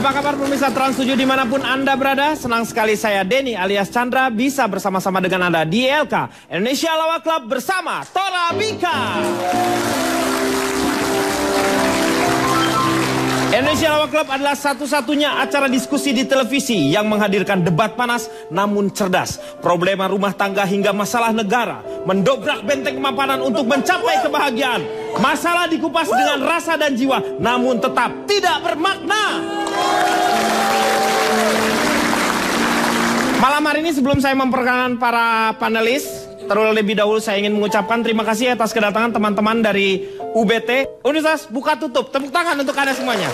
Apa kabar pemirsa Trans 7 dimanapun Anda berada? Senang sekali saya Denny alias Chandra bisa bersama-sama dengan Anda di ILK Indonesia Lawak Club bersama Torabika. Indonesia Lawak Club adalah satu-satunya acara diskusi di televisi yang menghadirkan debat panas namun cerdas, problema rumah tangga hingga masalah negara, mendobrak benteng kemapanan untuk mencapai kebahagiaan. Masalah dikupas dengan rasa dan jiwa namun tetap tidak bermakna. Malam hari ini sebelum saya memperkenalkan para panelis, terlebih dahulu saya ingin mengucapkan terima kasih atas kedatangan teman-teman dari UBT Universitas Buka Tutup. Tepuk tangan untuk Anda semuanya.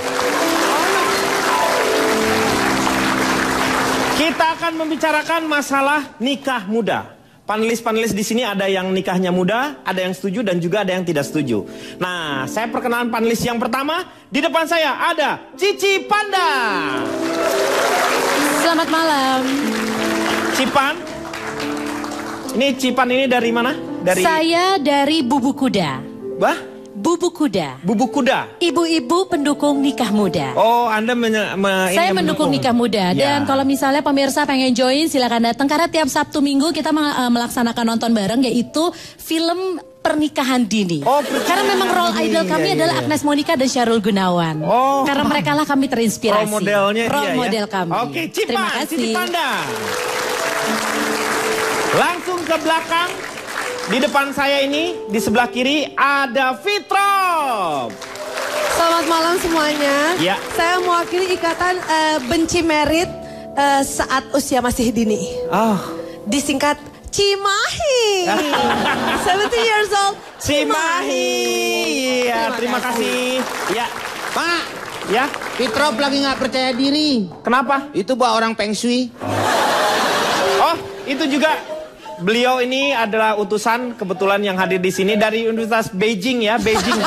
Kita akan membicarakan masalah nikah muda. Panelis-panelis di sini ada yang nikahnya muda, ada yang setuju dan juga ada yang tidak setuju. Nah, saya perkenalan panelis yang pertama. Di depan saya ada Cici Panda. Selamat malam. Cipan. Ini Cipan ini dari mana? Saya dari Bubuk Kuda. Bah? Bubuk Kuda. Bubuk Kuda. Ibu-ibu pendukung nikah muda. Oh, Anda saya mendukung nikah muda. Dan kalau misalnya pemirsa pengen join silakan datang karena tiap Sabtu Minggu kita melaksanakan nonton bareng yaitu film pernikahan dini. Oh, karena memang role idol kami adalah Agnes Monica dan Syahrul Gunawan. Oh. Karena mereka lah kami terinspirasi. Role modelnya role model ya? kami. Oke, Cipan, terima kasih. Cici Panda. Langsung ke belakang. Di depan saya ini, di sebelah kiri ada Fitrop. Selamat malam semuanya. Ya. Saya mewakili ikatan benci merit saat usia masih dini. Oh. Disingkat Cimahi. 17 years old. Cimahi. Iya, terima kasih. Ya. Pak, Ya. Fitrop lagi nggak percaya diri. Kenapa? Itu bawa orang Feng Shui. Oh, itu juga. Beliau ini adalah utusan kebetulan yang hadir di sini dari Universitas Beijing ya, Beijing.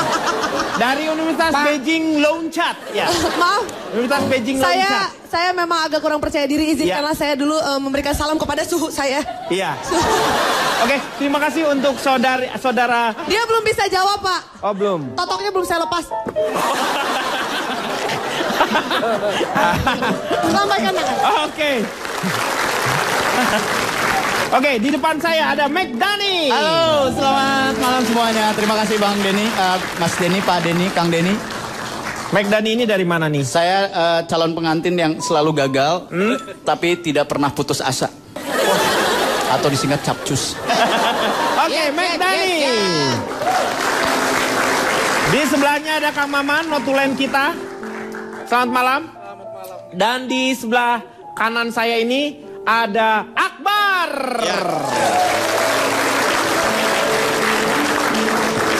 Dari Universitas Beijing Lonchat ya. Maaf. Universitas Beijing Lonchat. Saya memang agak kurang percaya diri, izinkanlah saya dulu memberikan salam kepada suhu saya. Iya. Oke, terima kasih untuk saudara. Dia belum bisa jawab, Pak. Oh, belum. Totoknya belum saya lepas. Lambaikan tangan. Oke. Oke, di depan saya ada McDani. Halo, selamat malam semuanya. Terima kasih Bang Denny, Mas Denny, Pak Denny, Kang Denny. McDani ini dari mana nih? Saya calon pengantin yang selalu gagal, tapi tidak pernah putus asa. Atau disingkat capcus. Oke, McDani. Di sebelahnya ada Kang Maman, notulen kita. Selamat malam. Dan di sebelah kanan saya ini ada Akbar. Ya.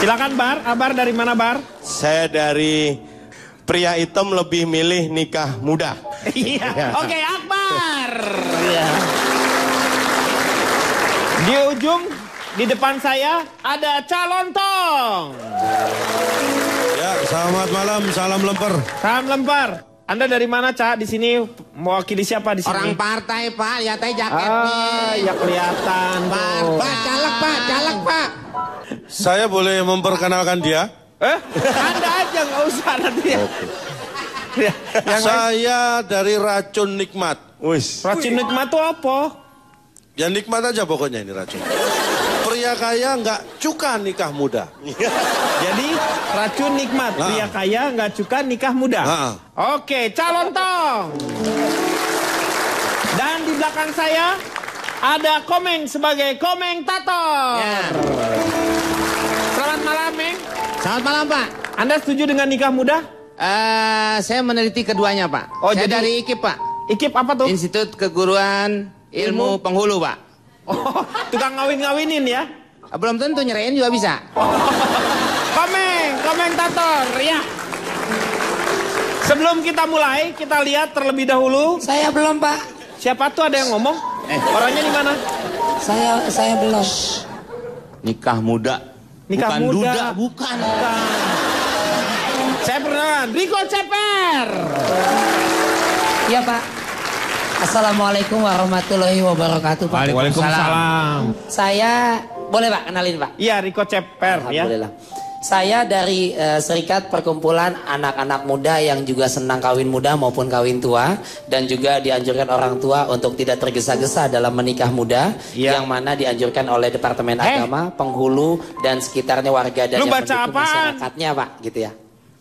Silakan Bar. Akbar dari mana Bar? Saya dari pria hitam lebih milih nikah muda. Iya. Oke, Akbar. Ya. Di ujung di depan saya ada Calon Tong. Ya, selamat malam, salam lemper. Salam lempar. Anda dari mana, Cak? Di sini mewakili siapa di sini? Orang partai, Pak. Lihat aja jaketnya. Ya kelihatan. Pak, caleg, Pak. Saya boleh memperkenalkan dia? Anda aja, nggak usah nanti. Ya, Saya dari Racun Nikmat. Wis. Racun Nikmat itu apa? Ya nikmat aja pokoknya ini racun. Pria kaya nggak cuka nikah muda. Jadi racun nikmat, pria kaya nggak suka nikah muda. Oke, Calon Tong. Dan di belakang saya ada Komeng sebagai komentator. Ya. Selamat malam, Meng. Selamat malam, Pak. Anda setuju dengan nikah muda? Saya meneliti keduanya, Pak. Oh, saya jadi- dari IKIP, Pak. IKIP apa tuh? Institut Keguruan Ilmu Penghulu, Pak. Oh, tukang ngawin-ngawinin ya? Belum tentu nyerain juga bisa. Komentator, ya. Sebelum kita mulai, kita lihat terlebih dahulu. Saya belum, Pak. Siapa tuh ada yang ngomong? Orangnya di mana? Saya belum. Nikah muda. Nikah bukan muda. duda, bukan. Saya pernah Riko Ceper. Iya, Pak. Assalamualaikum warahmatullahi wabarakatuh, Pak. Waalaikumsalam. Saya boleh, Pak, kenalin, Pak. Iya, Riko Ceper ya. Alhamdulillah. Saya dari Serikat Perkumpulan Anak-anak Muda yang juga senang kawin muda maupun kawin tua, dan juga dianjurkan orang tua untuk tidak tergesa-gesa dalam menikah muda, yang mana dianjurkan oleh Departemen Agama, Penghulu dan sekitarnya warga dan Lu yang baca mendukung apaan? masyarakatnya, Pak, gitu ya.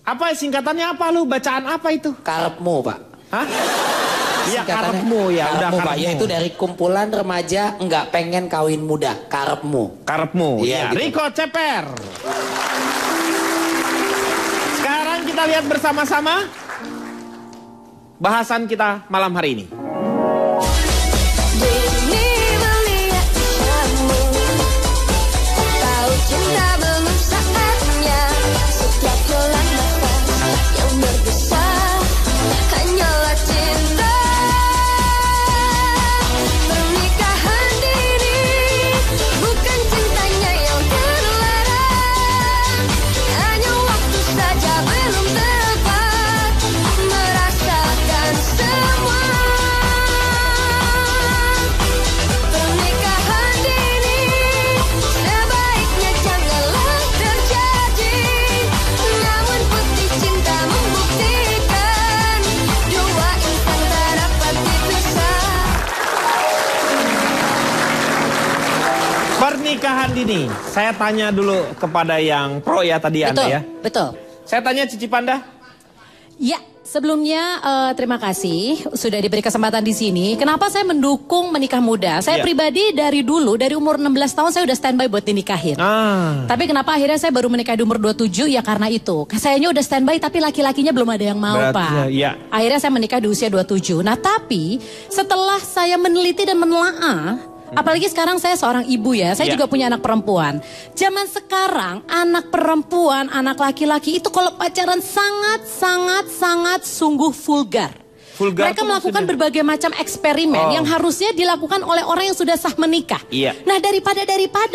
Apa singkatannya apa lu? Bacaan apa itu? Karepmu, Pak. Hah? Iya, Singkatannya karepmu ya, udah Karepmu, Pak, karepmu. yaitu dari kumpulan remaja enggak pengen kawin muda. Karepmu. Karepmu. Iya, Ya, gitu. Riko Ceper. Sekarang kita lihat bersama-sama bahasan kita malam hari ini. Dini melihat kamu, tahu cinta belum saatnya. Setiap bulan nafas yang bergesa hanyalah cinta. Pernikahan dini bukan cintanya yang terlarang, hanya waktu saja belum tepat merasakan semua. Pernikahan dini sebaiknya janganlah terjadi, namun putih cinta membuktikan dua insan tak dapat dipisah. Pernikahan dini. Saya tanya dulu kepada yang pro ya tadi Anda Betul, ya. betul. Saya tanya Cici Panda. Ya, sebelumnya terima kasih sudah diberi kesempatan di sini. Kenapa saya mendukung menikah muda? Saya Iya. pribadi dari dulu, dari umur 16 tahun saya udah standby buat dinikahin. Tapi kenapa akhirnya saya baru menikah di umur 27? Ya karena itu. Sayanya udah standby tapi laki-lakinya belum ada yang mau, Berarti, Pak. ya. Akhirnya saya menikah di usia 27. Nah, tapi setelah saya meneliti dan menelaah, apalagi sekarang saya seorang ibu ya, saya Ya. juga punya anak perempuan. Zaman sekarang anak perempuan, anak laki-laki itu kalau pacaran sangat sungguh vulgar. Vulgar Mereka tuh melakukan maksudnya? berbagai macam eksperimen yang harusnya dilakukan oleh orang yang sudah sah menikah. Iya. Nah, daripada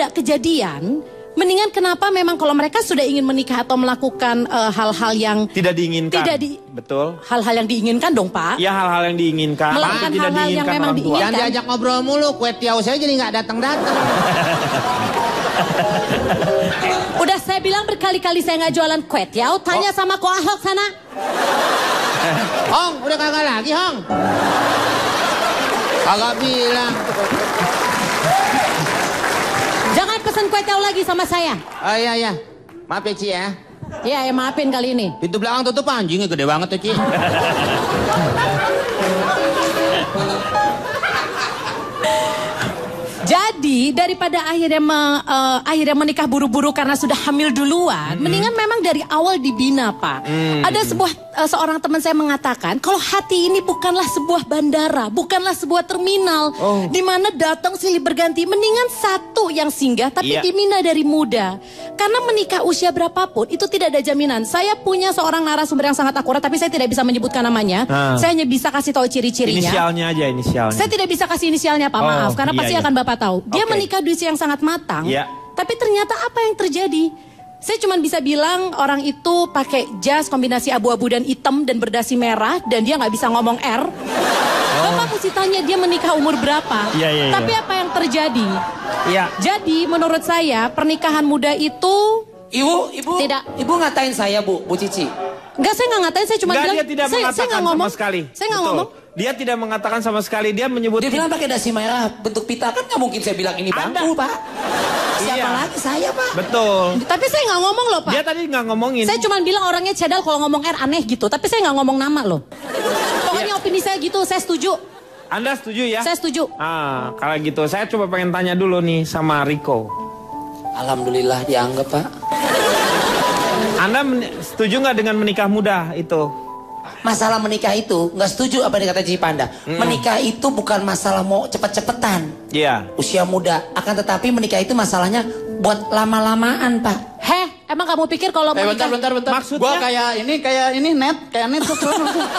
kejadian, mendingan kenapa memang kalau mereka sudah ingin menikah atau melakukan hal-hal yang Tidak diinginkan. Betul. hal-hal yang diinginkan dong, Pak. Ya hal-hal yang diinginkan. Melakukan tapi tidak hal-hal yang diinginkan memang orang tua. diinginkan. Jangan diajak ngobrol mulu, kue tiaw saya jadi nggak datang-datang. Udah saya bilang berkali-kali saya nggak jualan kue tiaw. Tanya sama Ko Ahok sana. Hong, udah kagak lagi, Hong. Kagak bilang. Jangan pesen kue tiaw lagi sama saya. Oh iya. Maaf ya, Ci ya. Ya, maafin kali ini. Pintu belakang tutup, anjingnya gede banget tuh, Ci. Jadi daripada akhirnya menikah buru-buru karena sudah hamil duluan, mendingan memang dari awal dibina, Pak. Ada seorang teman saya mengatakan kalau hati ini bukanlah sebuah bandara, bukanlah sebuah terminal di mana datang silih berganti. Mendingan satu yang singgah tapi Iya. dibina dari muda. Karena menikah usia berapapun itu tidak ada jaminan. Saya punya seorang narasumber yang sangat akurat tapi saya tidak bisa menyebutkan namanya. Saya hanya bisa kasih tahu ciri-cirinya. Inisialnya aja, inisialnya. Saya tidak bisa kasih inisialnya, Pak, maaf. Karena iya, pasti iya. akan Bapak tahu. Dia Oke. menikah di usia yang sangat matang. Iya. Tapi ternyata apa yang terjadi? Saya cuma bisa bilang orang itu pakai jas kombinasi abu-abu dan hitam dan berdasi merah. Dan dia nggak bisa ngomong R. Bapak mesti tanya dia menikah umur berapa. Iya. Tapi apa yang terjadi? Iya. Jadi menurut saya pernikahan muda itu... Ibu, Tidak. Ibu ngatain saya, Bu Cici. Enggak, saya nggak ngatain, saya cuma Enggak, bilang... dia tidak saya mengatakan nggak ngomong. sama sekali. Saya nggak Betul. ngomong. Dia tidak mengatakan sama sekali. Dia menyebut Dia bilang pakai dasi merah bentuk pita, kan nggak mungkin saya bilang ini bangku, Pak. Siapa Iya. lagi saya, Pak? Betul. Tapi saya nggak ngomong loh, Pak. Dia tadi nggak ngomongin. Saya cuma bilang orangnya cadel kalau ngomong R aneh gitu. Tapi saya nggak ngomong nama loh. Pokoknya opini saya gitu, saya setuju. Anda setuju ya? Saya setuju. Kalau gitu saya coba pengen tanya dulu nih sama Riko. Alhamdulillah dianggap, Pak. Anda setuju nggak dengan menikah muda itu? Masalah menikah itu nggak setuju apa yang dikata Cici Panda. Menikah itu bukan masalah mau cepet-cepetan. Iya. Usia muda. Akan tetapi menikah itu masalahnya buat lama-lamaan, Pak. Heh, emang kamu pikir kalau menikah... Bentar. Maksudnya? Gua kayak ini net tuh.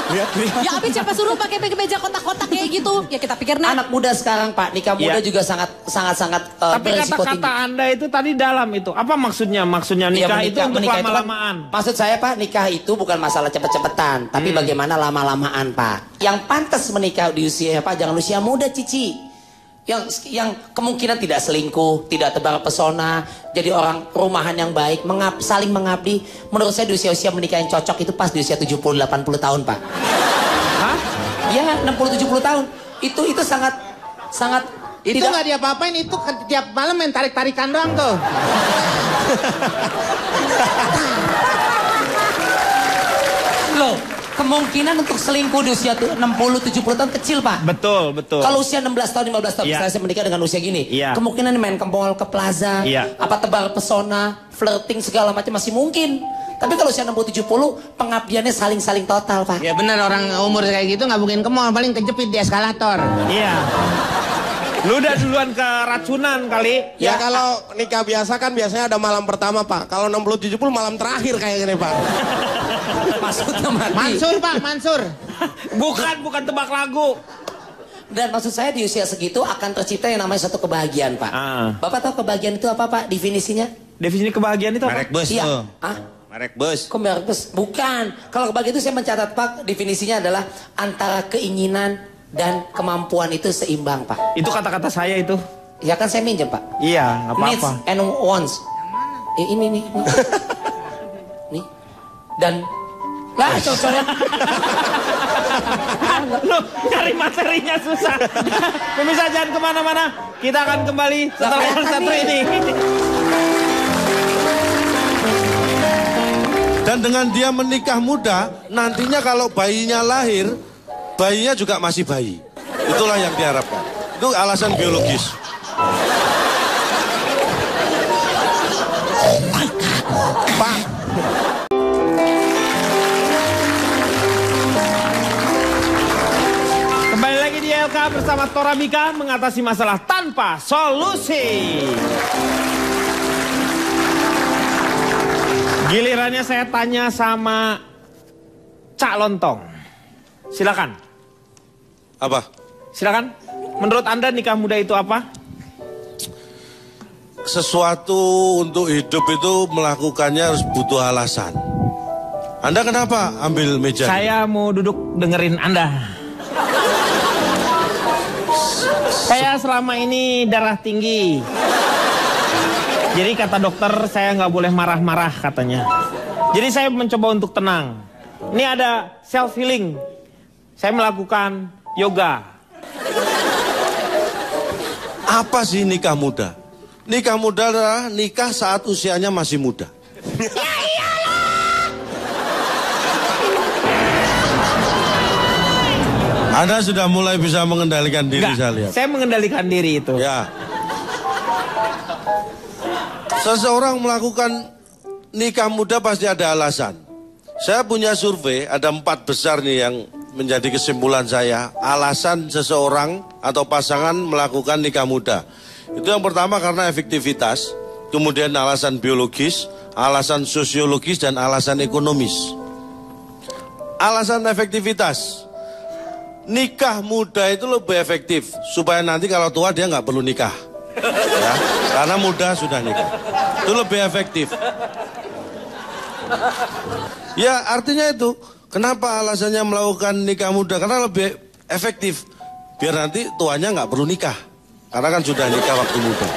Lihat. Ya abis siapa suruh pakai meja kotak-kotak kayak gitu? Ya kita pikir nah. Anak muda sekarang, Pak, nikah muda Iya. juga sangat Tapi beresiko tinggi. kata-kata Anda itu tadi dalam itu. Apa maksudnya? Maksudnya Iya, nikah itu untuk menikah itu kan- lama-lamaan. maksud saya, Pak, nikah itu bukan masalah cepet-cepetan, tapi bagaimana lama-lamaan, Pak. Yang pantas menikah di usia, Pak, jangan usia muda, Cici. yang kemungkinan tidak selingkuh, tidak tebar pesona, jadi orang rumahan yang baik, saling mengabdi. Menurut saya di usia-usia menikah yang cocok itu pas di usia 70-80 tahun, Pak. Hah? Ya, 60-70 tahun. Itu sangat Itu nggak diapa-apain, itu tiap malam main tarik-tarikan doang tuh. Loh, kemungkinan untuk selingkuh di usia 60-70 tahun kecil, Pak. Betul, betul. Kalau usia 16 tahun, 15 tahun, Iya. misalnya saya menikah dengan usia gini, Iya. kemungkinan main ke mall, ke plaza, Iya. apa tebar pesona, flirting segala macam masih mungkin. Tapi kalau usia 60-70, pengabdiannya saling-saling total, Pak. Ya benar, orang umur kayak gitu nggak mungkin ke mall, paling kejepit di eskalator. Iya. Lu udah duluan ke racunan kali. Ya kalau nikah biasa kan biasanya ada malam pertama, Pak. Kalau 60-70 malam terakhir kayak gini, Pak. Maksudnya mati. Mansur, Pak, Mansur. Bukan tebak lagu. Dan maksud saya di usia segitu akan tercipta yang namanya satu kebahagiaan, Pak. Bapak tahu kebahagiaan itu apa, Pak? Definisinya? Definisi kebahagiaan itu apa? Merek bus Iya. tuh. Ah? Merek bus. Kok merek bus? Bukan. Kalau kebahagiaan itu saya mencatat, Pak, definisinya adalah antara keinginan dan kemampuan itu seimbang, Pak. Itu kata-kata saya itu. Ya kan saya minjem, Pak. Iya, nggak Needs apa-apa. and wants. Ini nih. Nih. Dan lah cocoran. Lu cari materinya susah. Pemirsa jangan kemana-mana. Kita akan kembali setelah yang satu ini. Dan dengan dia menikah muda, nantinya kalau bayinya lahir, bayinya juga masih bayi. Itulah yang diharapkan. Itu alasan biologis. Pak, Kembali lagi di LK bersama Torabika mengatasi masalah tanpa solusi. Gilirannya saya tanya sama Cak Lontong. Silakan. Apa? Silakan. Menurut Anda nikah muda itu apa? Sesuatu untuk hidup itu melakukannya harus butuh alasan. Anda kenapa ambil meja? Saya mau duduk dengerin Anda. Saya selama ini darah tinggi. Jadi kata dokter saya nggak boleh marah-marah katanya. Jadi saya mencoba untuk tenang. Ini ada self healing. Saya melakukan yoga. Apa sih nikah muda? Nikah muda adalah nikah saat usianya masih muda. Anda sudah mulai bisa mengendalikan diri, Nggak, saya lihat. saya mengendalikan diri itu. Ya. Seseorang melakukan nikah muda pasti ada alasan. Saya punya survei, ada 4 besar nih yang menjadi kesimpulan saya. Alasan seseorang atau pasangan melakukan nikah muda. Itu yang pertama karena efektivitas, kemudian alasan biologis, alasan sosiologis, dan alasan ekonomis. Alasan efektivitas. Nikah muda itu lebih efektif, supaya nanti kalau tua dia nggak perlu nikah. Ya, karena muda sudah nikah. Itu lebih efektif. Ya artinya itu, kenapa alasannya melakukan nikah muda? Karena lebih efektif. Biar nanti tuanya nggak perlu nikah. Karena kan sudah nikah waktu muda.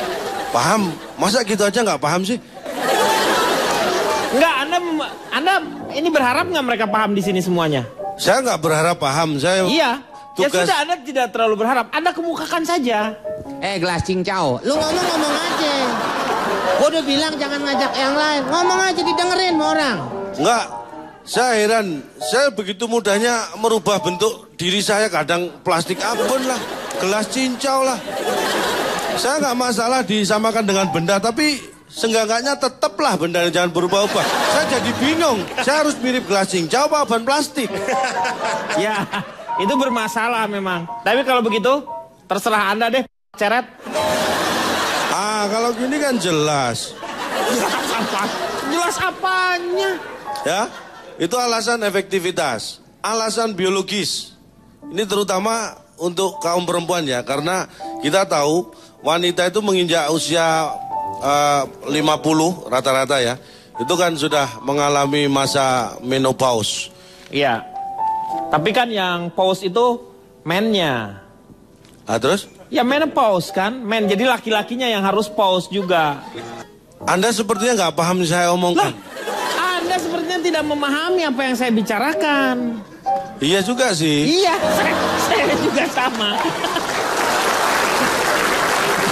Paham? Masa gitu aja nggak paham sih? Enggak, Anda ini berharap nggak mereka paham di sini semuanya? Saya nggak berharap paham. Saya Iya. Ya tugas- sudah, Anda tidak terlalu berharap. Anda kemukakan saja. Gelas cincau. Lu ngomong aja. Gua udah bilang jangan ngajak yang lain. Ngomong aja didengerin sama orang. Enggak, saya heran. Saya begitu mudahnya merubah bentuk diri saya. Kadang plastik abon lah, gelas cincau lah. Saya nggak masalah disamakan dengan benda, tapi seenggak-enggaknya tetaplah benda jangan berubah-ubah. Saya jadi bingung, saya harus mirip gelas cincau apa ban plastik. Ya, itu bermasalah memang. Tapi kalau begitu, terserah Anda deh, ceret. Ah, kalau gini kan jelas. Jelas apanya? Ya, itu alasan efektivitas, alasan biologis. Ini terutama untuk kaum perempuan ya, karena kita tahu wanita itu menginjak usia 50 rata-rata ya, itu kan sudah mengalami masa menopause. Iya. Tapi kan yang pause itu mennya. Ah, terus? Ya menopause kan, jadi laki-lakinya yang harus pause juga. Anda sepertinya nggak paham saya omongkan. Anda sepertinya tidak memahami apa yang saya bicarakan. Iya juga sih. Iya, saya juga sama.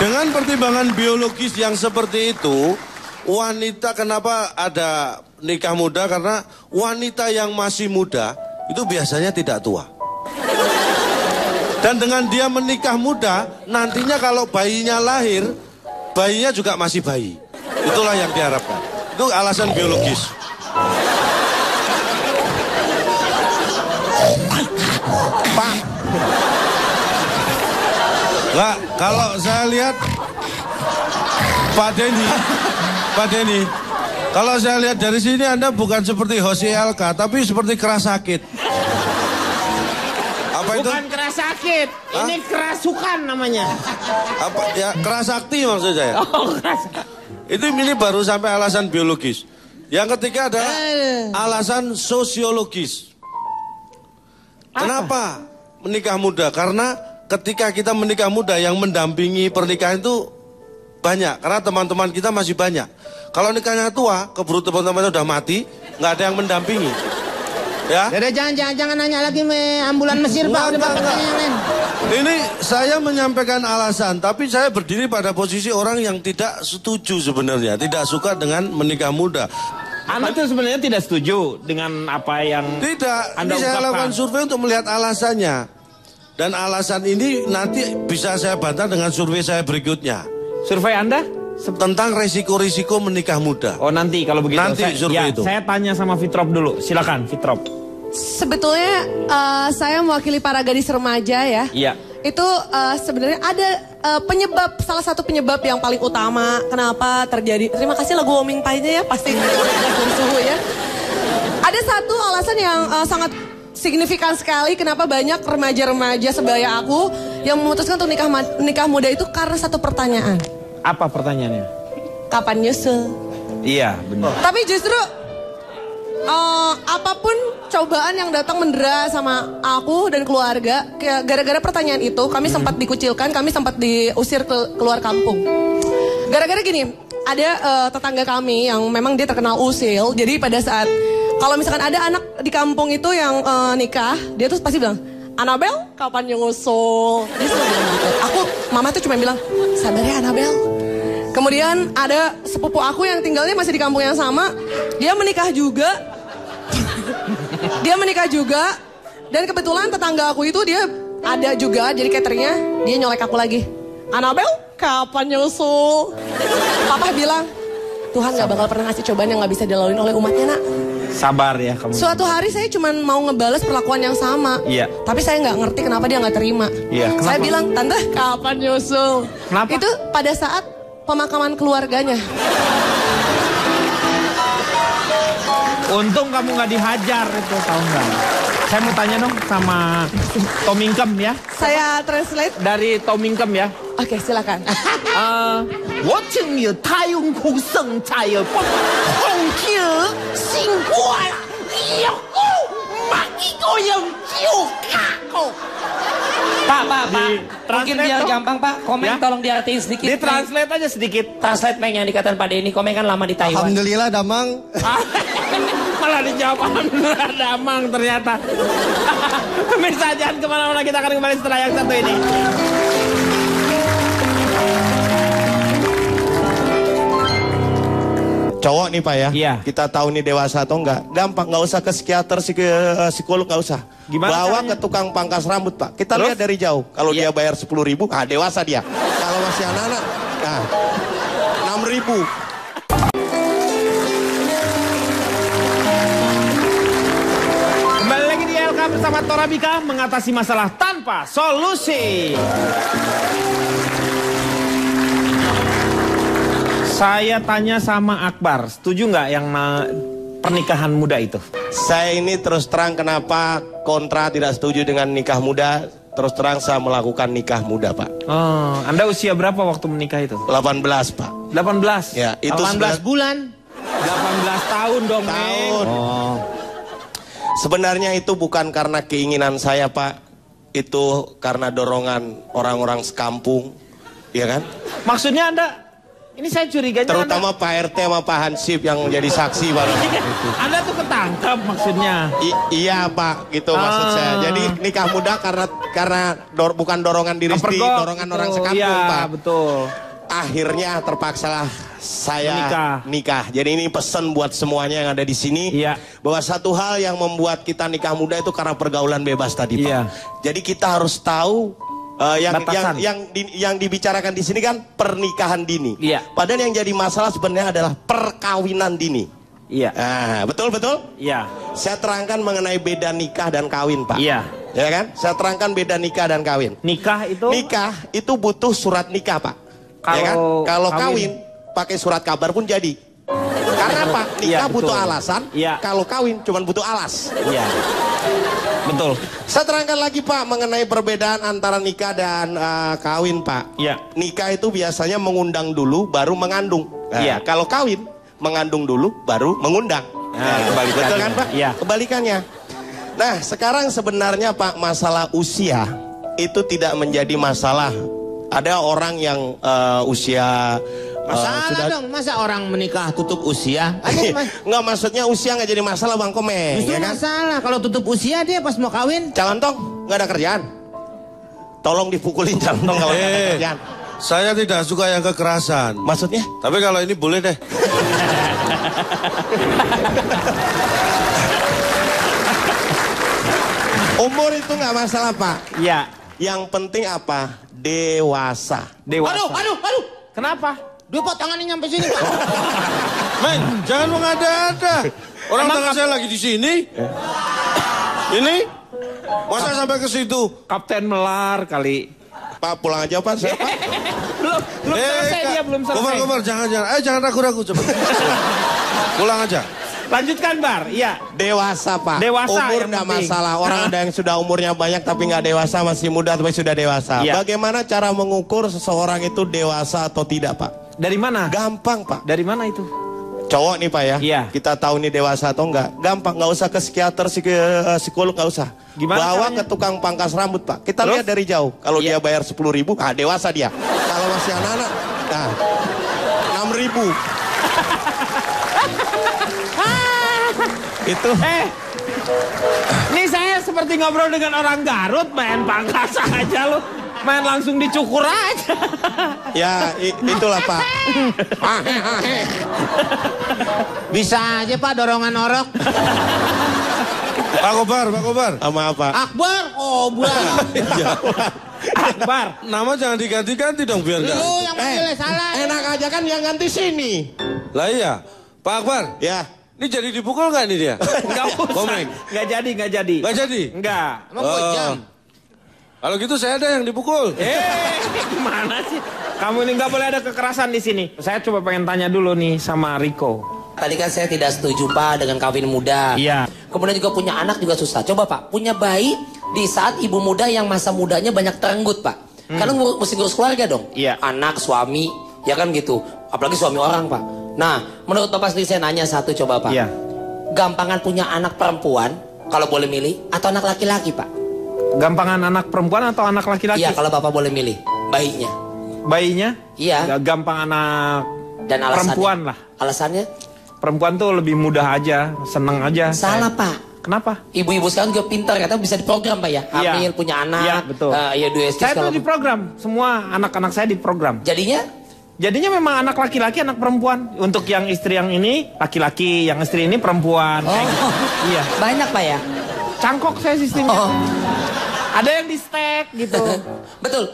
Dengan pertimbangan biologis yang seperti itu, wanita kenapa ada nikah muda? Karena wanita yang masih muda itu biasanya tidak tua. Dan dengan dia menikah muda, nantinya kalau bayinya lahir, bayinya juga masih bayi. Itulah yang diharapkan. Itu alasan biologis. Pak. Lah, kalau saya lihat Pak Denny, kalau saya lihat dari sini Anda bukan seperti Hose Alka, tapi seperti keras sakit. Apa itu? Bukan keras sakit, ini kerasukan namanya. Apa ya, keras sakti maksud saya. Oh, keras. Ini baru sampai alasan biologis. Yang ketiga adalah alasan sosiologis. Kenapa menikah muda? Karena ketika kita menikah muda, yang mendampingi pernikahan itu banyak. Karena teman-teman kita masih banyak. Kalau nikahnya tua, keburu teman-teman udah mati, nggak ada yang mendampingi. Ya. Dede, jangan nanya lagi ambulan Mesir, Pak. Udah yang lain. Ini saya menyampaikan alasan, tapi saya berdiri pada posisi orang yang tidak setuju sebenarnya, tidak suka dengan menikah muda. Anda tuh sebenarnya tidak setuju dengan apa yang tidak. Anda ini saya ungkapkan. lakukan survei untuk melihat alasannya, dan alasan ini nanti bisa saya bantah dengan survei saya berikutnya. Survei Anda? Tentang resiko-risiko menikah muda. Oh nanti kalau begitu. Nanti survei itu. Saya tanya sama Fitrop dulu. Silakan Fitrop. Sebetulnya saya mewakili para gadis remaja ya. Iya. Itu sebenarnya ada penyebab, salah satu penyebab yang paling utama kenapa terjadi. Terima kasih lagu Warming Pie-nya ya, pasti dari suhu ya. Ada satu alasan yang sangat signifikan sekali kenapa banyak remaja-remaja sebaya aku yang memutuskan untuk nikah muda itu karena satu pertanyaan. Apa pertanyaannya? Kapan nyusul? Iya, benar. Tapi justru apapun cobaan yang datang mendera sama aku dan keluarga, gara-gara pertanyaan itu kami sempat dikucilkan, kami sempat diusir keluar kampung. Gara-gara gini, ada tetangga kami yang memang dia terkenal usil. Jadi pada saat kalau misalkan ada anak di kampung itu yang nikah, dia tuh pasti bilang, Anabel, kapan nyusul? Dia selalu bilang gitu. Mama tuh cuma bilang, sabar ya Anabel. Kemudian ada sepupu aku yang tinggalnya masih di kampung yang sama, dia menikah juga. Dan kebetulan tetangga aku itu dia ada juga, jadi cateringnya dia nyolek aku lagi. Anabel, kapan nyusul? Papa bilang, Tuhan gak bakal pernah ngasih cobaan yang gak bisa dilalui oleh umatnya, nak. Sabar ya kamu. Suatu hari saya cuma mau ngebales perlakuan yang sama. Iya. Tapi saya nggak ngerti kenapa dia nggak terima. Iya. Saya bilang, Tante, kapan nyusul? Kenapa? Itu pada saat pemakaman keluarganya. Untung kamu nggak dihajar itu, tahu nggak? Saya mau tanya dong sama Tomingkem ya. Saya translate. Dari Tomingkem ya. Oke, silakan. 我今日太阳好生在啊，不空气新冠，有个买一个人就卡口。 Pak. Mungkin biar gampang Pak, komen Ya? tolong diartiin sedikit. Ditranslate aja sedikit. Translate Meng yang dikatakan Pak Denny, komen kan lama di Taiwan. Alhamdulillah Damang. Malah dijawab alhamdulillah damang ternyata. Pemirsa jangan kemana-mana, kita akan kembali setelah yang satu ini. Cowok nih Pak ya, Iya. kita tahu nih dewasa atau enggak. Gampang, nggak usah ke psikiater, psikolog nggak usah. Gimana Bawa caranya? ke tukang pangkas rambut Pak. Kita Terus? lihat dari jauh. Kalau Iya. dia bayar 10.000, dewasa dia. Kalau masih anak-anak, 6.000. Kembali lagi di LK bersama Torabika, mengatasi masalah tanpa solusi. Saya tanya sama Akbar, setuju nggak yang pernikahan muda itu? Saya ini terus terang kenapa kontra tidak setuju dengan nikah muda. Terus terang saya melakukan nikah muda Pak. Oh, Anda usia berapa waktu menikah itu? 18 Pak. 18? Ya, itu 18 bulan. 18 tahun dong, Meng. Sebenarnya itu bukan karena keinginan saya Pak. itu karena dorongan orang-orang sekampung, ya kan? Maksudnya Anda, ini saya curiganya terutama Pak RT sama Pak Hansip yang jadi saksi bareng. Anda tuh ketangkap maksudnya. Iya Pak, gitu maksud saya. Jadi nikah muda karena bukan dorongan diri sendiri, dorongan orang sekampung iya, Pak. Betul. Akhirnya terpaksalah saya nikah. Jadi ini pesan buat semuanya yang ada di sini, bahwa satu hal yang membuat kita nikah muda itu karena pergaulan bebas tadi Pak. Jadi kita harus tahu yang dibicarakan di sini kan pernikahan dini. Padahal yang jadi masalah sebenarnya adalah perkawinan dini. Betul? Iya. Saya terangkan mengenai beda nikah dan kawin Pak. Iya. Ya kan? Saya terangkan beda nikah dan kawin. Nikah itu butuh surat nikah Pak. Ya kan? Kalau kawin pakai surat kabar pun jadi. Karena Pak, nikah butuh alasan. Kalau kawin cuma butuh alas. Iya. Betul. Saya terangkan lagi Pak mengenai perbedaan antara nikah dan kawin Pak. Nikah itu biasanya mengundang dulu baru mengandung. Kalau kawin mengandung dulu baru mengundang. Betul kan Pak? Kebalikannya. Nah sekarang sebenarnya Pak, masalah usia itu tidak menjadi masalah. Ada orang yang usia masalah dong, masa orang menikah tutup usia? Nggak, maksudnya usia nggak jadi masalah Bang Komeng. Justru ya kan? masalah kalau tutup usia dia pas mau kawin. Calantong nggak ada kerjaan. Tolong dipukulin Calantong kalau nggak ada kerjaan. Saya tidak suka yang kekerasan. Maksudnya? Tapi kalau ini boleh deh. Umur itu nggak masalah Pak. Iya. Yang penting apa? Dewasa. Aduh. Kenapa? Dia Pak tangannya nyampe sini Pak. Men, jangan mengada-ada. Orang tangan saya lagi di sini. Ini? Masa sampai ke situ? Kapten Melar kali. Pak pulang aja Pak. Saya, Pak. belum selesai dia, belum selesai. Komar, jangan. Jangan ragu-ragu coba. Pulang aja. Lanjutkan Bar, iya. Dewasa Pak. Dewasa umur yang nggak penting. masalah. Orang ada yang sudah umurnya banyak tapi nggak dewasa, masih muda tapi sudah dewasa. Bagaimana cara mengukur seseorang itu dewasa atau tidak Pak? Dari mana? Gampang Pak. Dari mana itu? Cowok nih Pak ya. Kita tahu nih dewasa atau enggak. Gampang, nggak usah ke psikiater, psikolog nggak usah. Gimana bawa caranya? ke tukang pangkas rambut Pak. Kita lihat dari jauh. Kalau dia bayar 10.000, dewasa dia. Kalau masih anak-anak, 6.000. Itu. Ini saya seperti ngobrol dengan orang Garut, main pangkas aja lu. Main langsung dicukur aja. Ya, itulah Pak. Bisa aja Pak dorongan orok. Pak Kobar. Sama apa? Akbar, Akbar. Nama jangan diganti-ganti dong biar enggak. Lu yang manggilnya salah. Enak aja kan yang ganti sini. Lah iya. Pak Akbar. Ya. Ini jadi dipukul nggak nih dia? Enggak usah. Komeng. Enggak jadi. Nggak jadi? Enggak. Emang jam. Kalau gitu saya ada yang dipukul. Gimana sih? Kamu ini nggak boleh ada kekerasan di sini. Saya coba pengen tanya dulu nih sama Riko. Tadi kan saya tidak setuju Pak dengan kawin muda. Iya. Kemudian juga punya anak juga susah. Coba Pak, punya bayi di saat ibu muda yang masa mudanya banyak terenggut Pak. Karena mesti ngurus keluarga dong. Iya. Anak, suami, ya kan gitu. Apalagi suami orang Pak. Nah, menurut Bapak sendiri saya nanya satu coba Pak. Iya. Gampangan punya anak perempuan, kalau boleh milih, atau anak laki-laki Pak? Gampangan anak perempuan atau anak laki-laki? Iya, kalau Bapak boleh milih, bayinya. Bayinya? Iya. Gak gampang anak Dan alasannya, perempuan lah. Alasannya? Perempuan tuh lebih mudah aja, seneng aja. Salah Pak. Kenapa? Ibu-ibu sekarang juga pintar, katanya bisa diprogram Pak ya. Hamil, punya anak. Iya, betul. Ya 2 SD saya tuh kalau... diprogram, semua anak-anak saya diprogram. Jadinya memang anak laki-laki, anak perempuan. Untuk yang istri yang ini, laki-laki. Yang istri ini perempuan. Iya. Banyak Pak ya? Cangkok saya sistemnya. Ada yang di stack gitu. Betul.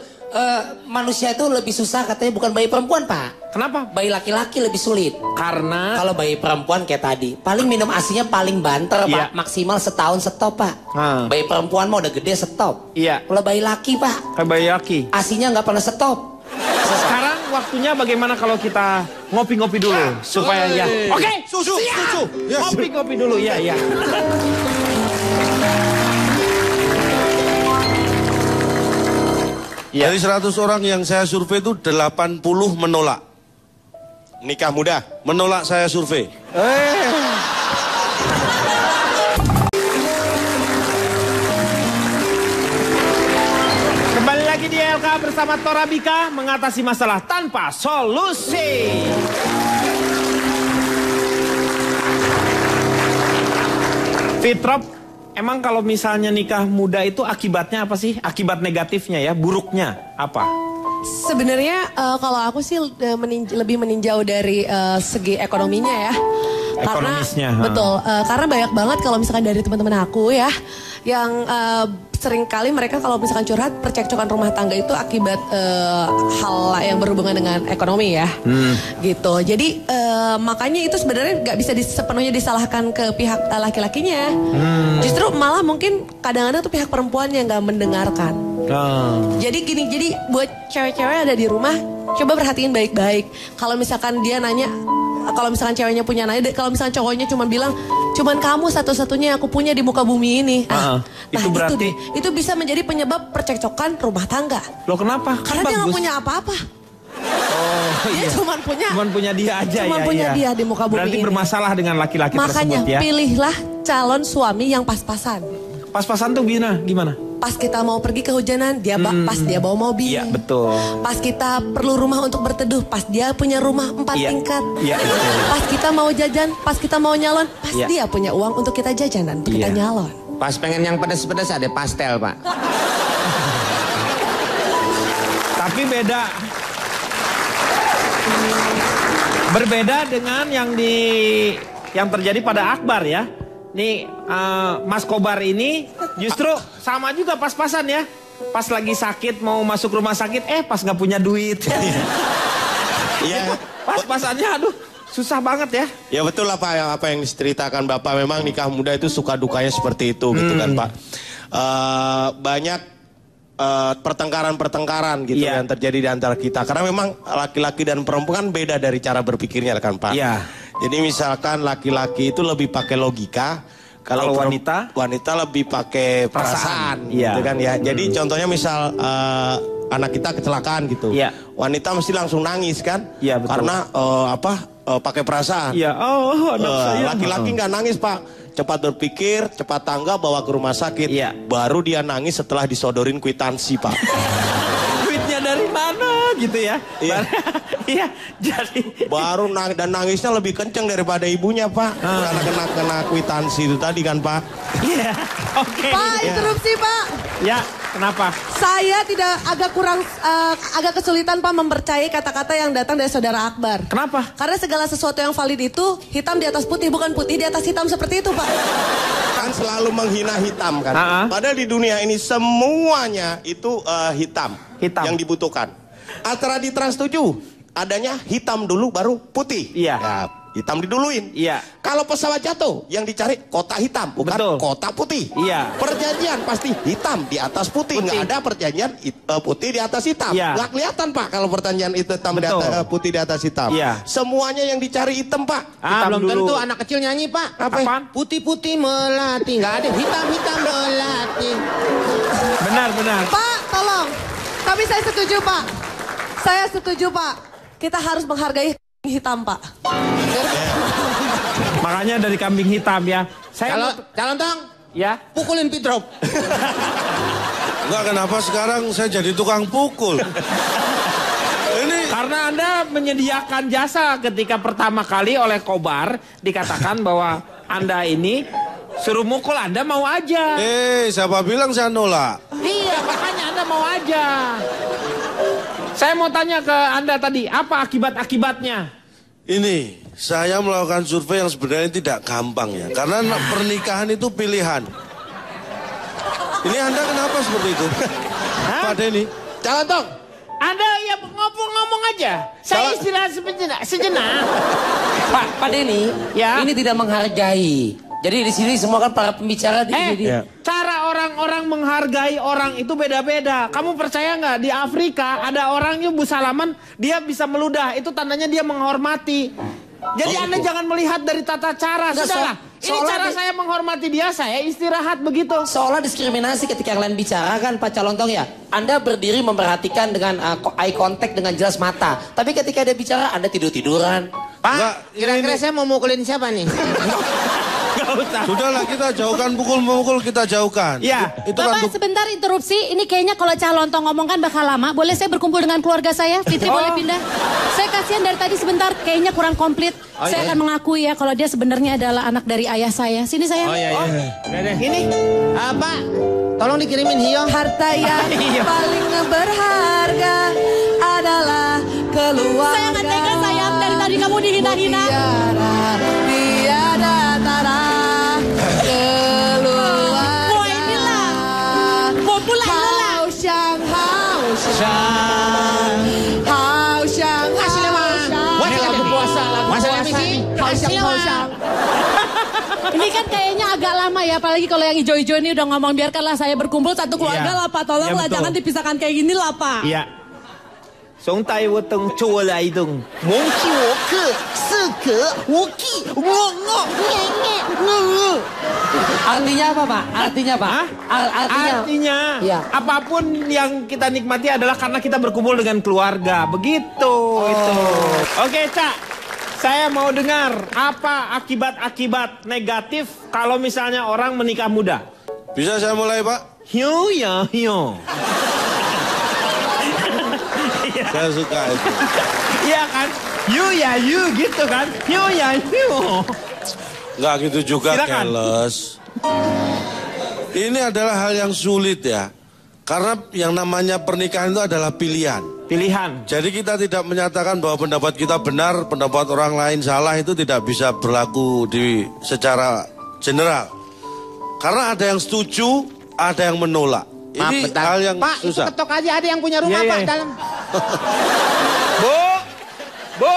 Manusia itu lebih susah katanya bukan bayi perempuan Pak. Kenapa? Bayi laki-laki lebih sulit. Karena kalau bayi perempuan kayak tadi, paling minum asinya paling banter Pak. Maksimal setahun stop Pak. Bayi perempuan mah udah gede stop. Iya. Kalau bayi laki Pak, kayak bayi laki, asinya nggak pernah stop. Sekarang waktunya bagaimana kalau kita ngopi-ngopi dulu supaya ya. Oke, susu. Ngopi-ngopi dulu ya. Dari 100 orang yang saya survei itu 80 menolak. Nikah muda. Menolak saya survei. bersama Torabika mengatasi masalah tanpa solusi. Fitrop, emang kalau misalnya nikah muda itu akibatnya apa sih? Akibat negatifnya ya, buruknya apa? Sebenarnya kalau aku sih lebih meninjau dari segi ekonominya ya. Ekonomisnya. Betul, karena banyak banget kalau misalkan dari teman-teman aku ya, yang sering kali mereka kalau misalkan curhat percekcokan rumah tangga itu akibat hal yang berhubungan dengan ekonomi ya, gitu. Jadi makanya itu sebenarnya nggak bisa sepenuhnya disalahkan ke pihak laki-lakinya. Justru malah mungkin kadang-kadang tuh pihak perempuan yang nggak mendengarkan. Jadi gini, jadi buat cewek-cewek ada di rumah, coba perhatiin baik-baik. Kalau misalkan dia nanya, kalau misalkan ceweknya punya nanya, kalau misalkan cowoknya cuma bilang, cuman kamu satu-satunya yang aku punya di muka bumi ini. Itu berarti itu bisa menjadi penyebab percekcokan rumah tangga. Loh kenapa? Karena dia nggak punya apa-apa. Dia cuman punya dia aja cuman punya dia di muka bumi. Berarti ini. bermasalah dengan laki-laki Makanya tersebut ya. pilihlah calon suami yang pas-pasan. Pas-pasan tuh gimana? Pas kita mau pergi kehujanan, dia pas dia bawa mobil. Iya, betul. Pas kita perlu rumah untuk berteduh, pas dia punya rumah 4 tingkat. Iya, betul. Pas kita mau jajan, pas kita mau nyalon, pas Iya. dia punya uang untuk kita jajanan, untuk kita nyalon. Pas pengen yang pedas-pedas ada pastel, Pak. Tapi berbeda dengan yang terjadi pada Akbar ya. Nih Mas Kobar ini justru sama juga pas-pasan ya. Pas lagi sakit mau masuk rumah sakit, pas nggak punya duit. Iya. Pas-pasannya aduh susah banget ya. Ya betul lah Pak, apa yang diceritakan Bapak, memang nikah muda itu suka dukanya seperti itu gitu kan Pak. Banyak pertengkaran gitu yang terjadi di antara kita. Karena memang laki-laki dan perempuan kan beda dari cara berpikirnya kan Pak. Jadi misalkan laki-laki itu lebih pakai logika, kalau wanita lebih pakai perasaan gitu kan ya. Jadi contohnya misal anak kita kecelakaan gitu. Wanita mesti langsung nangis kan? Karena pakai perasaan. Laki-laki nggak nangis Pak. Cepat berpikir, cepat tanggap, bawa ke rumah sakit. Baru dia nangis setelah disodorin kwitansi Pak. Duitnya dari mana gitu ya? Iya, jadi baru dan nangisnya lebih kenceng daripada ibunya Pak. Karena kena kwitansi itu tadi kan Pak. Iya, oke. Pak, interupsi Pak. Ya, kenapa? Saya agak kesulitan Pak mempercayai kata-kata yang datang dari saudara Akbar. Kenapa? Karena segala sesuatu yang valid itu hitam di atas putih, bukan putih di atas hitam seperti itu Pak. Kan selalu menghina hitam kan. Padahal di dunia ini semuanya itu hitam yang dibutuhkan. Acara di Trans 7 adanya hitam dulu baru putih. Ya, hitam diduluin. Kalau pesawat jatuh yang dicari kota hitam bukan kota putih. Perjanjian pasti hitam di atas putih. Nggak ada perjanjian putih di atas hitam. Nggak kelihatan Pak kalau perjanjian itu hitam di atas, putih di atas hitam. Semuanya yang dicari hitam Pak. Belum tentu anak kecil nyanyi Pak. Apaan? Putih-putih melati, nggak ada hitam-hitam melati. Benar. Pak, tolong. Tapi saya setuju Pak. Saya setuju Pak. Kita harus menghargai hitam Pak. Makanya dari kambing hitam ya. Calon tong. Ya. Pukulin Fitrop. Enggak, kenapa sekarang saya jadi tukang pukul? Ini karena Anda menyediakan jasa ketika pertama kali oleh Kobar dikatakan bahwa Anda ini suruh mukul, Anda mau aja. Siapa bilang saya nolak? Iya, makanya Anda mau aja. Saya mau tanya ke Anda tadi, apa akibat-akibatnya? Ini, saya melakukan survei yang sebenarnya tidak gampang ya. Karena pernikahan itu pilihan. Ini Anda kenapa seperti itu? Pak Denny. Calon tong. Anda ya ngomong aja. Saya istirahat sejenak. Pak Denny, ini tidak menghargai. Jadi di sini semua kan para pembicara di sini. Cara orang-orang menghargai orang itu beda-beda. Kamu percaya nggak di Afrika ada orang yang busalaman dia bisa meludah, itu tandanya dia menghormati. Jadi Anda jangan melihat dari tata cara. Sudahlah. Ini cara saya menghormati dia, saya istirahat begitu. Seolah diskriminasi ketika yang lain bicara kan Pak Calon Tong ya. Anda berdiri memperhatikan dengan eye contact dengan jelas mata. Tapi ketika dia bicara Anda tidur-tiduran. Pak, kira-kira saya mau mukulin siapa nih? Gak usah. kita. Sudahlah, kita jauhkan pukul-pukul, kita jauhkan. Ya. Itu kan Bapak sebentar interupsi. Ini kayaknya kalau calon tong ngomong kan bakal lama. Boleh saya berkumpul dengan keluarga saya? Fitri boleh pindah? Saya kasihan dari tadi sebentar. Kayaknya kurang komplit. Saya akan mengakui ya kalau dia sebenarnya adalah anak dari ayah saya. Sini saya. Oh iya. Ini. Apa? Tolong dikirimin hiyo. Harta yang paling berharga adalah keluarga. Saya nggak tega sayang, dari tadi kamu dihina-hina. Tiada tara keluarga. Wah inilah. Mau pulang lah. Hao Xiang, Hao Xiang. Hao Xiang, Hao Xiang. Wah, lagu puasa, lagu puasa. Hao Xiang, Hao Xiang. Ini kan kayaknya agak lama ya, apalagi kalau yang hijau-hijau ini udah ngomong biarkanlah saya berkumpul satu keluarga lah Pak, tolonglah jangan dipisahkan kayak gini lah Pak. Iya. Song tai wo teng chuo lai dong. Mong qi wo ke, se ke, wo qi, wo ngo, nge nge, nge nge. Artinya apa Pak? Artinya Pak? Artinya Iya. apapun yang kita nikmati adalah karena kita berkumpul dengan keluarga. Begitu itu. Oke, Cak. Saya mau dengar apa akibat-akibat negatif kalau misalnya orang menikah muda. Bisa saya mulai, Pak? Hiu ya hiu. Saya suka itu. Iya kan? You ya you gitu kan? Hiu ya hiu. Nggak gitu juga, Silakan. Keles. Ini adalah hal yang sulit ya. Karena yang namanya pernikahan itu adalah pilihan. Pilihan. Jadi kita tidak menyatakan bahwa pendapat kita benar, pendapat orang lain salah, itu tidak bisa berlaku secara general. Karena ada yang setuju, ada yang menolak. Maaf, Ini bentar. hal yang Pak, susah. itu ketok aja, ada yang punya rumah Iya, Pak iya. dalam. Bu.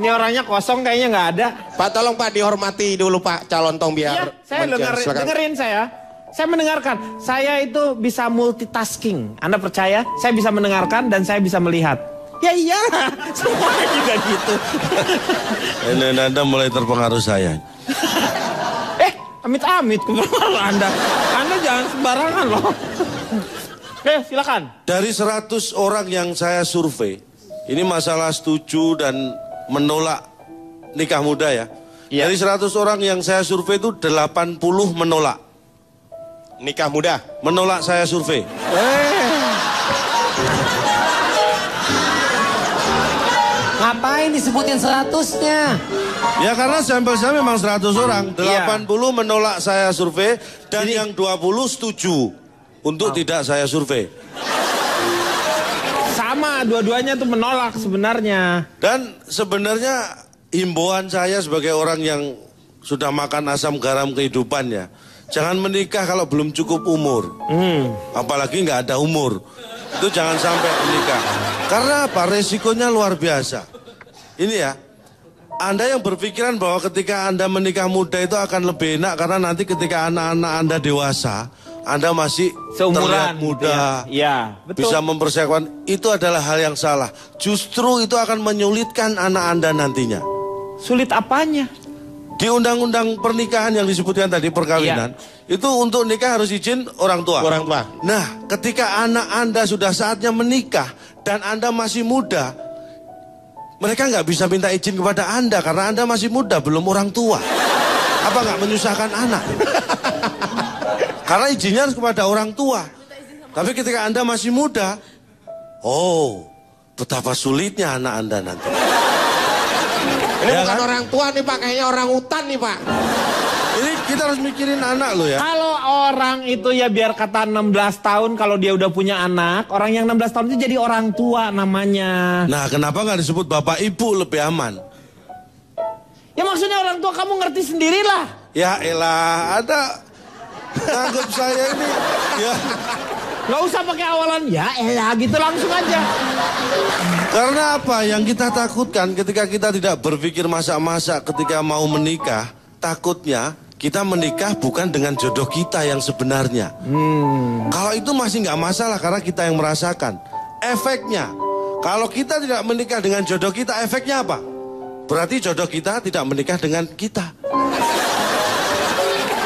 Ini orangnya kosong kayaknya nggak ada. Pak, tolong Pak dihormati dulu Pak calon tong biar. Iya, saya Silakan. dengerin saya. Saya mendengarkan. Saya itu bisa multitasking. Anda percaya? Saya bisa mendengarkan dan saya bisa melihat. Ya iyalah, semuanya juga gitu. Ini Anda mulai terpengaruh saya. Amit-amit kepengaruh Anda. Anda jangan sembarangan loh. Silakan. Dari 100 orang yang saya survei, ini masalah setuju dan menolak nikah muda ya. Dari 100 orang yang saya survei itu 80 menolak. Nikah muda. Menolak saya survei. Ngapain disebutin 100-nya? Ya karena sampel saya memang 100 orang. 80 Iya. menolak saya survei dan yang 20 setuju untuk tidak saya survei. Sama, dua-duanya tuh menolak sebenarnya. Dan sebenarnya himbauan saya sebagai orang yang sudah makan asam garam kehidupannya, jangan menikah kalau belum cukup umur. Apalagi nggak ada umur. Itu jangan sampai menikah. Karena apa? Resikonya luar biasa. Ini ya, Anda yang berpikiran bahwa ketika Anda menikah muda itu akan lebih enak karena nanti ketika anak-anak Anda dewasa, Anda masih Seumuran, terlihat muda, ya, betul. bisa mempersiapkan. Itu adalah hal yang salah. Justru itu akan menyulitkan anak Anda nantinya. Sulit apanya? Di undang-undang pernikahan yang disebutkan tadi perkawinan, itu untuk nikah harus izin orang tua. Orang tua. Nah, ketika anak Anda sudah saatnya menikah dan Anda masih muda, mereka nggak bisa minta izin kepada Anda karena Anda masih muda, belum orang tua. Apa nggak menyusahkan anak? Karena izinnya harus kepada orang tua. Tapi ketika Anda masih muda, oh, betapa sulitnya anak Anda nanti. Ini Ya bukan kan? orang tua nih Pak, kayaknya orang hutan nih Pak. Ini kita harus mikirin anak loh ya. Kalau orang itu ya biar kata 16 tahun kalau dia udah punya anak, orang yang 16 tahun itu jadi orang tua namanya. Nah, kenapa nggak disebut bapak ibu lebih aman? Ya maksudnya orang tua kamu ngerti sendirilah. Ya elah, ada anggap saya ini ya. Gak usah pakai awalan ya elah gitu, langsung aja. Karena apa? Yang kita takutkan ketika kita tidak berpikir masak-masak ketika mau menikah, takutnya kita menikah bukan dengan jodoh kita yang sebenarnya. Kalau itu masih nggak masalah karena kita yang merasakan. Efeknya, kalau kita tidak menikah dengan jodoh kita, efeknya apa? Berarti jodoh kita tidak menikah dengan kita.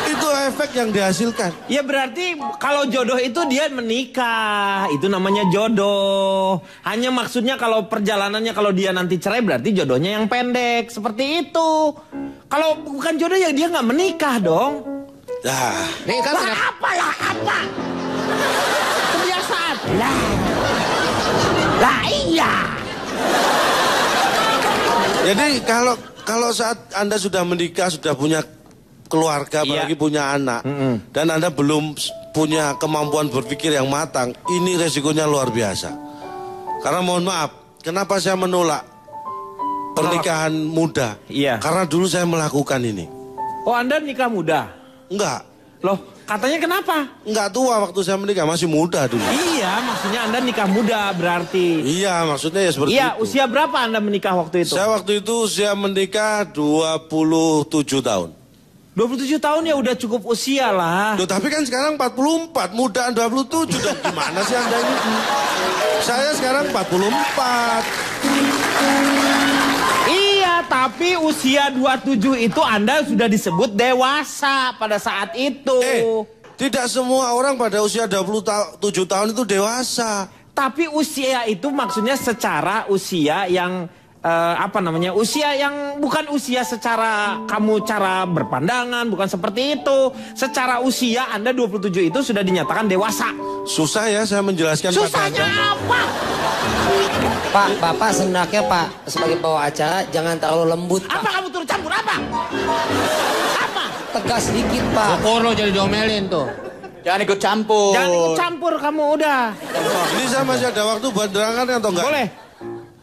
Itu efek yang dihasilkan. Ya berarti kalau jodoh itu dia menikah, itu namanya jodoh. Hanya maksudnya kalau perjalanannya kalau dia nanti cerai berarti jodohnya yang pendek, seperti itu. Kalau bukan jodoh ya dia nggak menikah dong. Nah, Nih kan Apa? Kebiasaan. Lah iya. jadi kalau saat Anda sudah menikah, sudah punya keluarga, apalagi punya anak, dan Anda belum punya kemampuan berpikir yang matang, ini resikonya luar biasa. Karena mohon maaf, kenapa saya menolak pernikahan muda? Iya. Karena dulu saya melakukan ini. Oh, Anda nikah muda? Enggak. Loh, katanya kenapa? Enggak tua waktu saya menikah, masih muda dulu. Iya, maksudnya Anda nikah muda berarti. Iya, maksudnya ya seperti Iya, itu. usia berapa Anda menikah waktu itu? Saya waktu itu usia menikah 27 tahun. 27 tahun ya udah cukup usia lah. Loh, tapi kan sekarang 44, mudaan 27 dong. Gimana sih Anda ini? Saya sekarang 44. Iya, tapi usia 27 itu Anda sudah disebut dewasa pada saat itu. Tidak semua orang pada usia 27 tahun itu dewasa. Tapi usia itu maksudnya secara usia yang usia yang bukan usia secara kamu cara berpandangan, bukan seperti itu. Secara usia Anda 27 itu sudah dinyatakan dewasa. Susah ya saya menjelaskan pada Susahnya Anda. apa? Pak, Bapak senaknya Pak sebagai pembawa acara jangan terlalu lembut Pak. Apa kamu turut campur apa? Apa? Tegas dikit Pak. Syukur lo jadi diomelin tuh. Jangan ikut campur. Jangan ikut campur kamu udah. Ini saya masih ada waktu buat nerangan atau enggak? Boleh.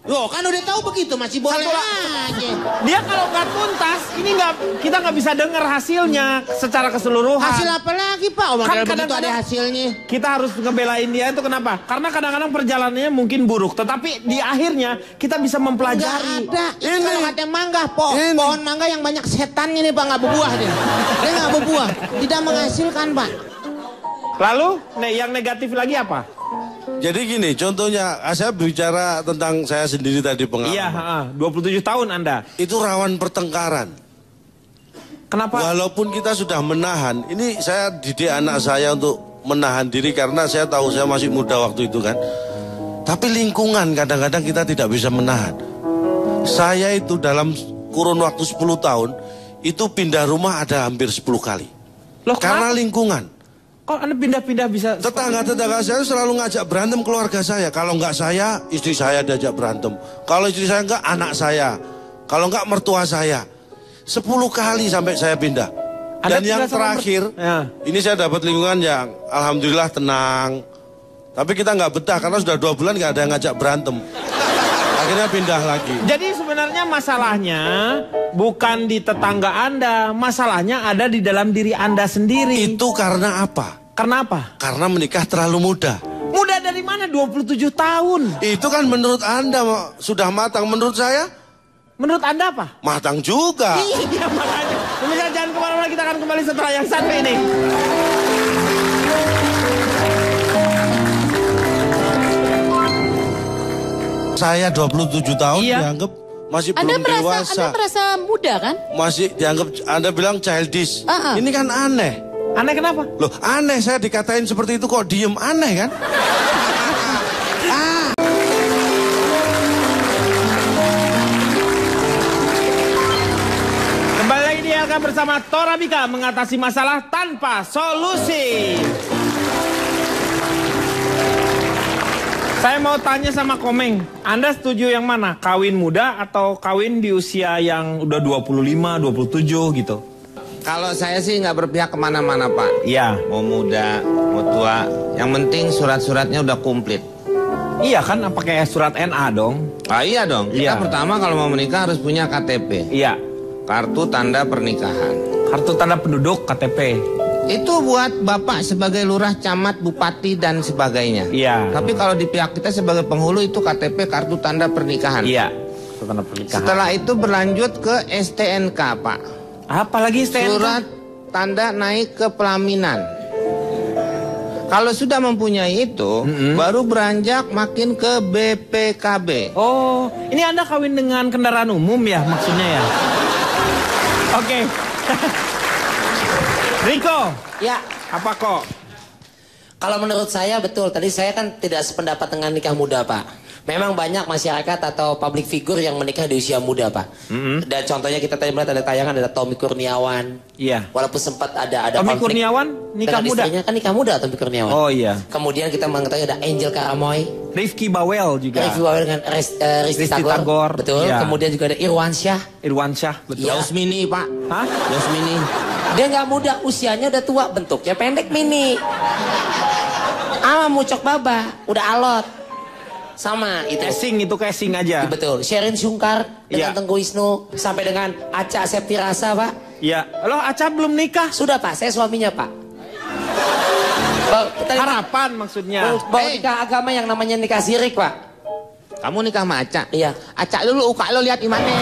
Loh kan udah tahu begitu masih boleh aja. Dia kalau nggak tuntas, ini kita nggak bisa dengar hasilnya secara keseluruhan. Hasil apa lagi Pak? Oh, Kan begitu ada kadang-kadang hasilnya. kita harus ngebelain dia itu kenapa? Karena kadang-kadang perjalanannya mungkin buruk, tetapi di akhirnya kita bisa mempelajari. Nggak ada. Ini kalau kata mangga, pohon mangga yang banyak setannya nih Pak, nggak berbuah dia. Dia nggak berbuah, tidak menghasilkan Pak. Lalu, yang negatif lagi apa? Jadi gini, contohnya saya bicara tentang saya sendiri tadi pengalaman. Iya, 27 tahun Anda. Itu rawan pertengkaran. Kenapa? Walaupun kita sudah menahan, ini saya didik anak saya untuk menahan diri karena saya tahu saya masih muda waktu itu kan. Tapi lingkungan kadang-kadang kita tidak bisa menahan. Saya itu dalam kurun waktu 10 tahun, itu pindah rumah ada hampir 10 kali. Loh, karena lingkungan. Kok Anda pindah-pindah bisa? Tetangga-tetangga saya selalu ngajak berantem keluarga saya. Kalau enggak saya, istri saya diajak berantem. Kalau istri saya enggak, anak saya. Kalau enggak, mertua saya. 10 kali sampai saya pindah. Dan yang terakhir, ini saya dapat lingkungan yang alhamdulillah tenang. Tapi kita nggak betah karena sudah 2 bulan nggak ada yang ngajak berantem. Akhirnya pindah lagi. Jadi sebenarnya masalahnya bukan di tetangga Anda, masalahnya ada di dalam diri Anda sendiri. Itu karena apa? Karena apa? Karena menikah terlalu muda. Muda dari mana? 27 tahun. Itu kan menurut Anda sudah matang. Menurut saya? Menurut Anda apa? Matang juga. Iya makanya. Pemirsa jangan kemana-mana, kita akan kembali setelah yang satu ini. Saya 27 tahun dianggap masih belum dewasa. Anda merasa muda kan? Masih dianggap, Anda bilang childish. Ini kan aneh. Aneh kenapa? Loh aneh, saya dikatain seperti itu kok diem, aneh kan? Kembali lagi di LK bersama Torabika mengatasi masalah tanpa solusi. Saya mau tanya sama Komeng, Anda setuju yang mana? Kawin muda atau kawin di usia yang udah 25, 27 gitu? Kalau saya sih nggak berpihak kemana-mana Pak. Iya. Mau muda, mau tua. Yang penting surat-suratnya udah komplit. Iya kan, pakai surat NA dong. Ah iya dong. Kita pertama kalau mau menikah harus punya KTP. Iya. Kartu tanda pernikahan. Kartu tanda penduduk, KTP. Itu buat Bapak sebagai lurah, camat, bupati dan sebagainya. Iya. Tapi kalau di pihak kita sebagai penghulu itu KTP, kartu tanda pernikahan. Iya. Kartu tanda pernikahan. Setelah itu berlanjut ke STNK Pak. Apalagi STNK? Surat tanda naik ke pelaminan. Kalau sudah mempunyai itu, baru beranjak makin ke BPKB. Oh, ini Anda kawin dengan kendaraan umum ya maksudnya ya? Oke. Riko. Ya. Apa kok? Kalau menurut saya betul. Tadi saya kan tidak sependapat dengan nikah muda Pak. Memang banyak masyarakat atau public figure yang menikah di usia muda, Pak. Dan contohnya kita tadi melihat ada tayangan ada Tommy Kurniawan. Iya. Walaupun sempat ada Tommy konflik Kurniawan nikah dengan muda. istrinya, kan nikah muda Tommy Kurniawan. Oh iya. Kemudian kita mengetahui ada Angel Karamoy, Rifki Bawel juga. Rifki Bawel dengan Risti Tagor. Betul. Iya. Kemudian juga ada Irwansyah. Betul. Yasmini, Pak. Hah? Yasmini. Dia nggak muda, usianya udah tua, bentuknya pendek mini. Ama Mucok Baba, udah alot. Sama itu. Casing aja. Betul. Sherin Sungkar dengan Iya. Tengku Wisnu sampai dengan Aca Septirasa, Pak. Iya. Loh, Aca belum nikah? Sudah, Pak. Saya suaminya, Pak. Harapan maksudnya. Bawa nikah agama yang namanya nikah sirik, Pak. Kamu nikah sama Aca? Iya. Aca dulu, uka lo lihat imannya.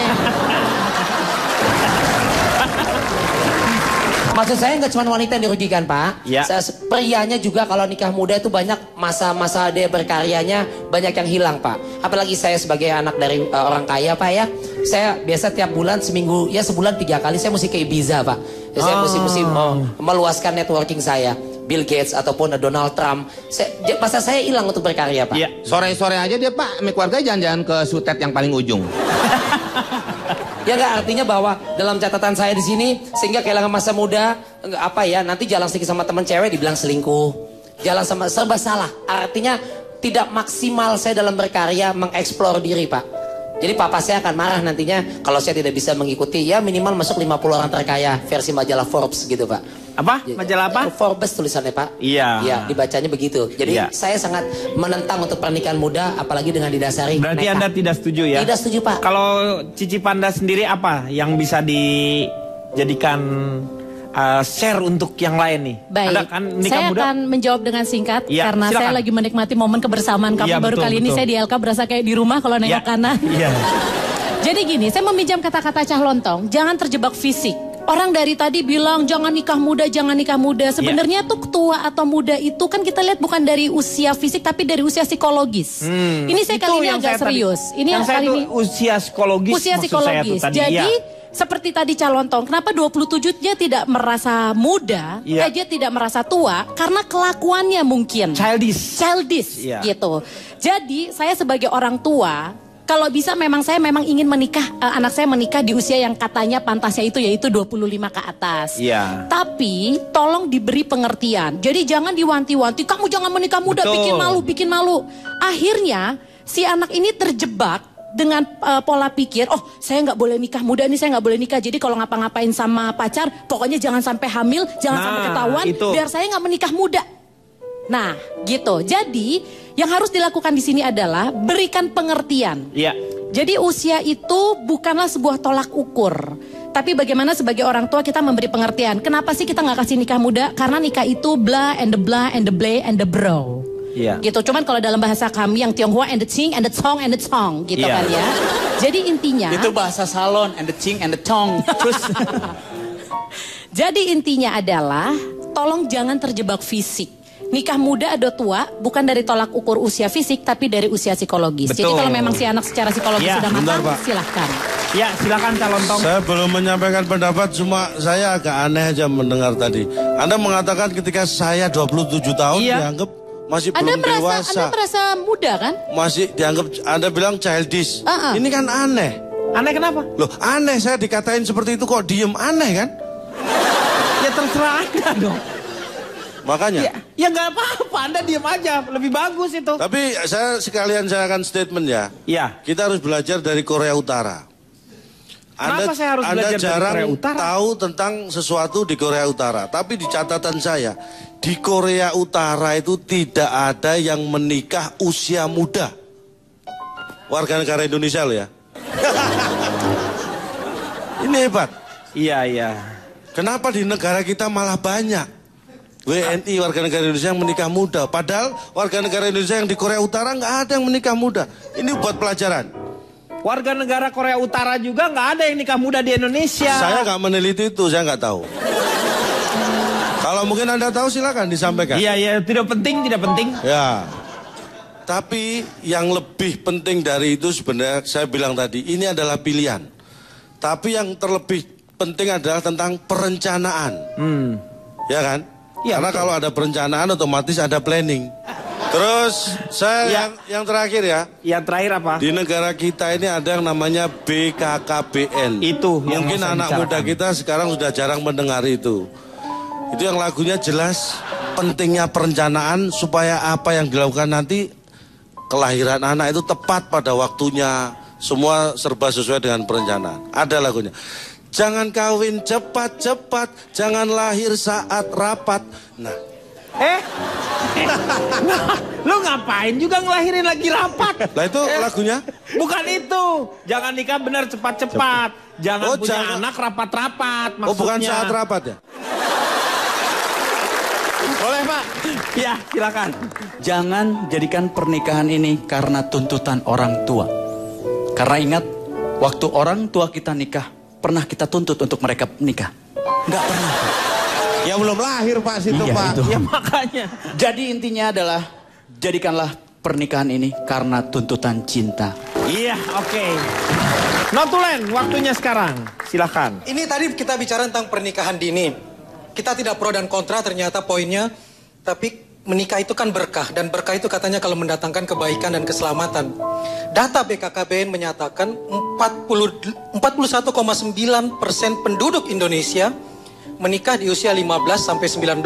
Maksud saya nggak cuma wanita yang dirugikan, Pak. Ya. Prianya juga kalau nikah muda itu banyak masa-masa dia berkaryanya banyak yang hilang, Pak. Apalagi saya sebagai anak dari orang kaya, Pak ya. Saya biasa tiap bulan seminggu, ya sebulan 3 kali saya mesti ke Ibiza, Pak. Ya, saya mesti meluaskan networking saya. Bill Gates ataupun Donald Trump. Masa saya hilang untuk berkarya, Pak. Iya. Sore-sore aja dia, Pak, sama keluarga jalan-jalan ke Sutet yang paling ujung. Ya nggak, artinya bahwa dalam catatan saya di sini sehingga kehilangan masa muda nanti jalan sedikit sama teman cewek dibilang selingkuh, jalan sama serba salah, artinya tidak maksimal saya dalam berkarya mengeksplor diri, Pak. Jadi papa saya akan marah nantinya kalau saya tidak bisa mengikuti, ya minimal masuk 50 orang terkaya versi majalah Forbes gitu, Pak. Apa? Majalah apa? Forbes tulisannya, Pak. Iya. Iya, dibacanya begitu. Jadi saya sangat menentang untuk pernikahan muda, apalagi dengan didasari Berarti nekat. Anda tidak setuju ya? Tidak setuju, Pak. Kalau Cici Panda sendiri apa yang bisa dijadikan share untuk yang lain nih? Baik, Anda kan nikah saya muda? akan menjawab dengan singkat Ya, karena silakan. saya lagi menikmati momen kebersamaan kami. Ya, Baru betul, kali ini betul. saya di LK berasa kayak di rumah kalau nengok kanan. Iya. Jadi gini, saya meminjam kata-kata Cah Lontong, jangan terjebak fisik. Orang dari tadi bilang jangan nikah muda, jangan nikah muda. Sebenarnya tuh tua atau muda itu kan kita lihat bukan dari usia fisik tapi dari usia psikologis. Ini saya Itu kali ini yang agak saya tadi- serius. Ini yang saya kali tuh ini usia psikologis. usia maksud saya tuh psikologis. tadi, Jadi iya. seperti tadi Calontong, kenapa 27 dia tidak merasa muda, Iya. dia tidak merasa tua karena kelakuannya mungkin childish Iya. gitu. Jadi saya sebagai orang tua, kalau bisa saya memang ingin menikah, anak saya menikah di usia yang katanya pantasnya itu yaitu 25 ke atas. Iya. Tapi tolong diberi pengertian. Jadi jangan diwanti-wanti, kamu jangan menikah muda, Betul. bikin malu. Akhirnya si anak ini terjebak dengan pola pikir, oh saya nggak boleh nikah muda nih, saya nggak boleh nikah. Jadi kalau ngapa-ngapain sama pacar, pokoknya jangan sampai hamil, jangan sampai ketahuan, itu. biar saya nggak menikah muda. Nah, gitu. Jadi yang harus dilakukan di sini adalah berikan pengertian. Iya. Jadi usia itu bukanlah sebuah tolak ukur. Tapi bagaimana sebagai orang tua kita memberi pengertian. Kenapa sih kita nggak kasih nikah muda? Karena nikah itu blah and the blah and the blay and the bro. Iya. Gitu. Cuman kalau dalam bahasa kami yang Tionghoa and the ching and the tong and the tong gitu Iya. kan ya. Jadi intinya Itu bahasa salon and the ching and the tong. Terus jadi intinya adalah tolong jangan terjebak fisik. Nikah muda atau tua bukan dari tolak ukur usia fisik tapi dari usia psikologis. Jadi Betul. kalau memang si anak secara psikologis Ya, sudah bentar, matang, Pak. silahkan. Ya, silakan Calontong. Saya belum menyampaikan pendapat, cuma saya agak aneh aja mendengar tadi. Anda mengatakan ketika saya 27 tahun dianggap masih Anda belum dewasa. Anda merasa muda kan? Masih dianggap, Anda bilang childish. Ini kan aneh. Aneh kenapa? Loh, aneh saya dikatain seperti itu kok diem, aneh kan? Ya terserah Anda dong. Makanya. Ya nggak apa-apa, Anda diam aja, lebih bagus itu. Tapi saya akan statement ya. Iya. Kita harus belajar dari Korea Utara. Kenapa saya harus Anda belajar dari jarang Korea Utara? tahu tentang sesuatu di Korea Utara. Tapi di catatan saya, di Korea Utara itu tidak ada yang menikah usia muda. Warga negara Indonesia loh ya. Ini hebat. Iya, iya. Kenapa di negara kita malah banyak WNI warga negara Indonesia yang menikah muda? Padahal warga negara Indonesia yang di Korea Utara nggak ada yang menikah muda. Ini buat pelajaran. Warga negara Korea Utara juga nggak ada yang nikah muda di Indonesia. Saya nggak meneliti itu, saya nggak tahu. Kalau mungkin Anda tahu silakan disampaikan. Iya, iya, tidak penting. Ya. Tapi yang lebih penting dari itu sebenarnya saya bilang tadi, ini adalah pilihan. Tapi yang terlebih penting adalah tentang perencanaan. Ya kan? Ya, Karena betul. kalau ada perencanaan otomatis ada planning. Terus saya yang terakhir ya. Yang terakhir apa? Di negara kita ini ada yang namanya BKKBN. Itu yang mungkin anak muda kita sekarang sudah jarang mendengar itu. Itu yang lagunya jelas pentingnya perencanaan supaya apa yang dilakukan nanti kelahiran anak itu tepat pada waktunya. Semua serba sesuai dengan perencanaan. Ada lagunya. Jangan kawin cepat-cepat, jangan lahir saat rapat. Nah. Lu ngapain juga ngelahirin lagi rapat? Lah itu lagunya? Bukan itu. Jangan nikah benar cepat-cepat. Jangan punya anak rapat-rapat. Maksudnya. Oh, bukan saat rapat ya? Boleh, Pak? Ya, silakan. Jangan jadikan pernikahan ini karena tuntutan orang tua. Karena ingat, waktu orang tua kita nikah, pernah kita tuntut untuk mereka nikah? Enggak pernah. Ya belum lahir Pak situ iya, Pak. Itu. Ya makanya. Jadi intinya adalah jadikanlah pernikahan ini karena tuntutan cinta. Iya, oke. Notulen, waktunya sekarang. Silakan. Ini tadi kita bicara tentang pernikahan dini. Kita tidak pro dan kontra ternyata poinnya. Tapi menikah itu kan berkah. Dan berkah itu katanya kalau mendatangkan kebaikan dan keselamatan. Data BKKBN menyatakan 41,9% penduduk Indonesia menikah di usia 15 sampai 19.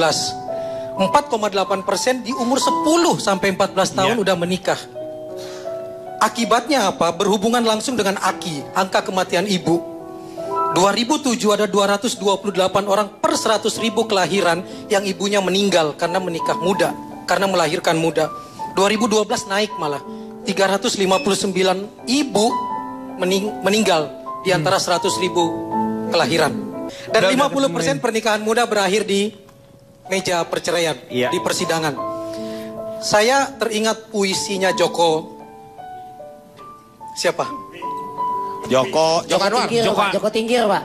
4,8% di umur 10 sampai 14 tahun udah menikah. Akibatnya apa? Berhubungan langsung dengan AKI, angka kematian ibu. 2007 ada 228 orang per 100.000 kelahiran yang ibunya meninggal karena menikah muda, karena melahirkan muda. 2012 naik malah. 359 ibu meninggal di antara 100.000 kelahiran. Dan 50% pernikahan muda berakhir di meja perceraian, di persidangan. Saya teringat puisinya Joko. Siapa? Joko Tingkir, Pak.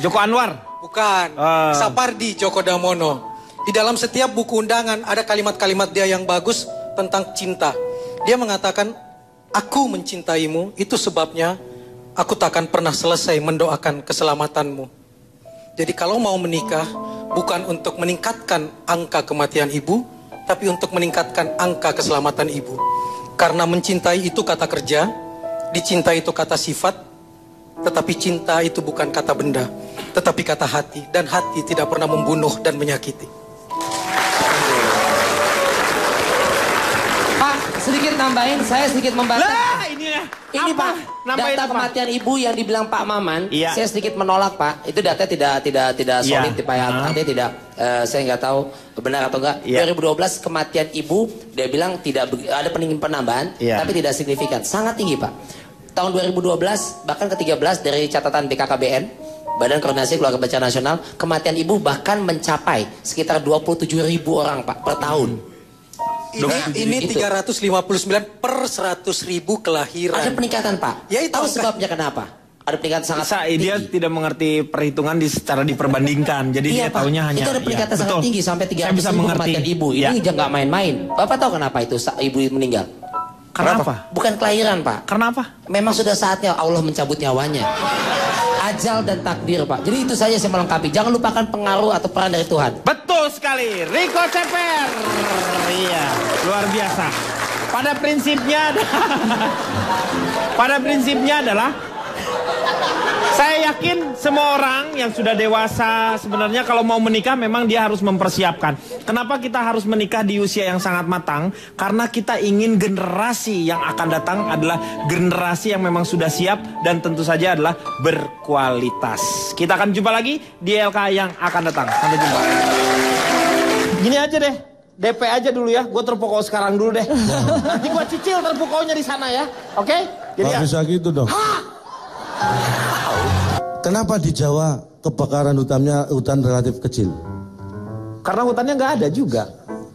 Joko Anwar? Bukan. Sapardi Djoko Damono. Di dalam setiap buku undangan ada kalimat-kalimat dia yang bagus tentang cinta. Dia mengatakan, aku mencintaimu, itu sebabnya aku takkan pernah selesai mendoakan keselamatanmu. Jadi kalau mau menikah, bukan untuk meningkatkan angka kematian ibu, tapi untuk meningkatkan angka keselamatan ibu. Karena mencintai itu kata kerja, dicintai itu kata sifat, tetapi cinta itu bukan kata benda, tetapi kata hati. Dan hati tidak pernah membunuh dan menyakiti. Sedikit nambahin, saya sedikit membantah. Lah, ini Pak, data kematian ibu yang dibilang Pak Maman, saya sedikit menolak Pak. Itu data tidak solid Pak ya. Artinya tidak, saya nggak tahu benar atau enggak. 2012 kematian ibu, dia bilang tidak ada penambahan, tapi tidak signifikan. Sangat tinggi Pak. Tahun 2012 bahkan ke-13 dari catatan BKKBN, Badan Koordinasi Keluarga Berencana Nasional, kematian ibu bahkan mencapai sekitar 27.000 orang Pak per tahun. Ini 359 per 100.000 kelahiran. Ada peningkatan Pak. Ya itu tahu sebabnya kenapa? Ada peningkatan sangat tinggi. Dia tidak mengerti perhitungan secara diperbandingkan. Jadi dia Pak, taunya hanya itu ada peningkatan sangat tinggi sampai 300.000 kematian ibu. Ini nggak main-main. Bapak tahu kenapa itu ibu meninggal? Kenapa? Bukan kelahiran Pak. Kenapa? Memang sudah saatnya Allah mencabut nyawanya. Ajal dan takdir Pak. Jadi itu saja saya melengkapi. Jangan lupakan pengaruh atau peran dari Tuhan. Betul sekali. Rico Ceper. Iya, luar biasa. Pada prinsipnya adalah saya yakin semua orang yang sudah dewasa sebenarnya kalau mau menikah memang dia harus mempersiapkan. Kenapa kita harus menikah di usia yang sangat matang? Karena kita ingin generasi yang akan datang adalah generasi yang memang sudah siap dan tentu saja adalah berkualitas. Kita akan jumpa lagi di LK yang akan datang. Sampai jumpa. Gini aja deh, DP aja dulu ya. Gue terpukau sekarang dulu deh. Nanti gue cicil terpukaunya di sana ya. Oke? Jadi nggak bisa gitu dong. Kenapa di Jawa kebakaran hutan relatif kecil? Karena hutannya nggak ada juga.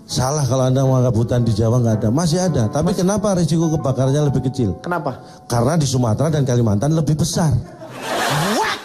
Salah kalau Anda menganggap hutan di Jawa nggak ada. Masih ada. Tapi kenapa risiko kebakarannya lebih kecil? Kenapa? Karena di Sumatera dan Kalimantan lebih besar. Wah,